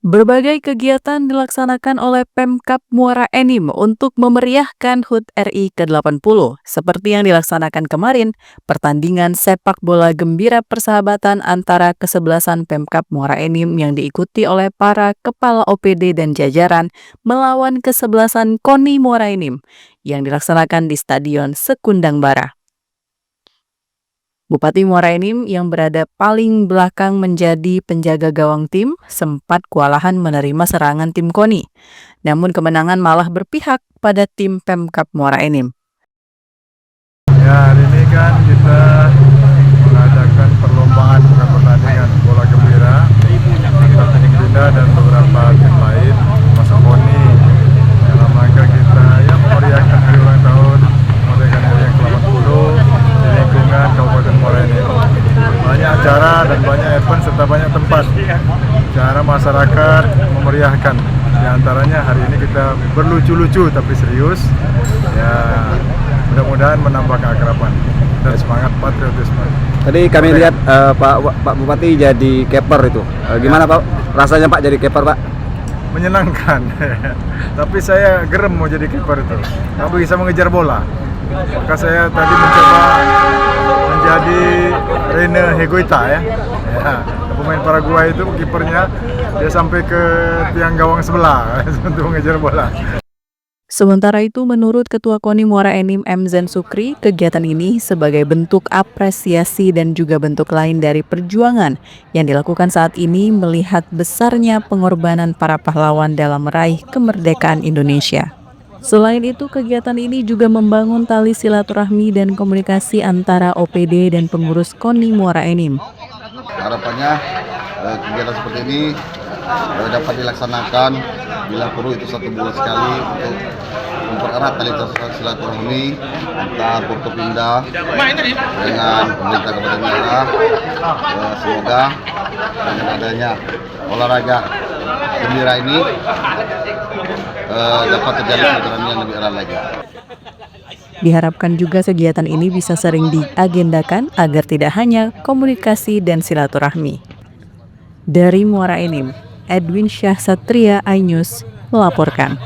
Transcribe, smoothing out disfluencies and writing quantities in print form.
Berbagai kegiatan dilaksanakan oleh Pemkab Muara Enim untuk memeriahkan HUT RI ke-80. Seperti yang dilaksanakan kemarin, pertandingan sepak bola gembira persahabatan antara kesebelasan Pemkab Muara Enim yang diikuti oleh para kepala OPD dan jajaran melawan kesebelasan KONI Muara Enim yang dilaksanakan di Stadion Sekundang Bara. Bupati Muara Enim yang berada paling belakang menjadi penjaga gawang tim sempat kewalahan menerima serangan tim KONI. Namun kemenangan malah berpihak pada tim Pemkab Muara Enim. Ya, hari ini kan kita mengadakan perlombaan bukan pertandingan bola gembira antara tim Dinda dan beberapa tim lain masuk KONI dalam rangka kita memeriahkan hari ulang tahun kemerdekaan RI yang ke-80 di lingkungan Kabupaten Muara Enim. Banyak acara dan banyak event serta banyak tempat cara masyarakat memeriahkan. Di antaranya hari ini kita berlucu-lucu tapi serius. Ya, mudah-mudahan menambah keakraban dan semangat patriotisme. Tadi kami lihat Pak Bupati jadi keeper itu. Gimana Pak? Rasanya Pak jadi keeper Pak? Menyenangkan. Tapi saya gerem mau jadi kiper itu. Nggak bisa mengejar bola. Maka saya tadi mencoba menjadi Rene Higuita ya, pemain Paraguay itu kipernya, dia sampai ke tiang gawang sebelah untuk mengejar bola. Sementara itu, menurut Ketua KONI Muara Enim M. Zen Sukri, kegiatan ini sebagai bentuk apresiasi dan juga bentuk lain dari perjuangan yang dilakukan saat ini melihat besarnya pengorbanan para pahlawan dalam meraih kemerdekaan Indonesia. Selain itu, kegiatan ini juga membangun tali silaturahmi dan komunikasi antara OPD dan pengurus KONI Muara Enim. Harapannya kegiatan seperti ini dapat dilaksanakan bila perlu itu 1 bulan sekali untuk mempererat tali silaturahmi antar Forkopimda dengan pemerintah Kabupaten Muara. Semoga dengan adanya olahraga gembira ini dapat terjadi silaturahmi yang lebih erat lagi. Diharapkan juga kegiatan ini bisa sering diagendakan agar tidak hanya komunikasi dan silaturahmi. Dari Muara Enim, Edwin Syah Satria, iNews melaporkan.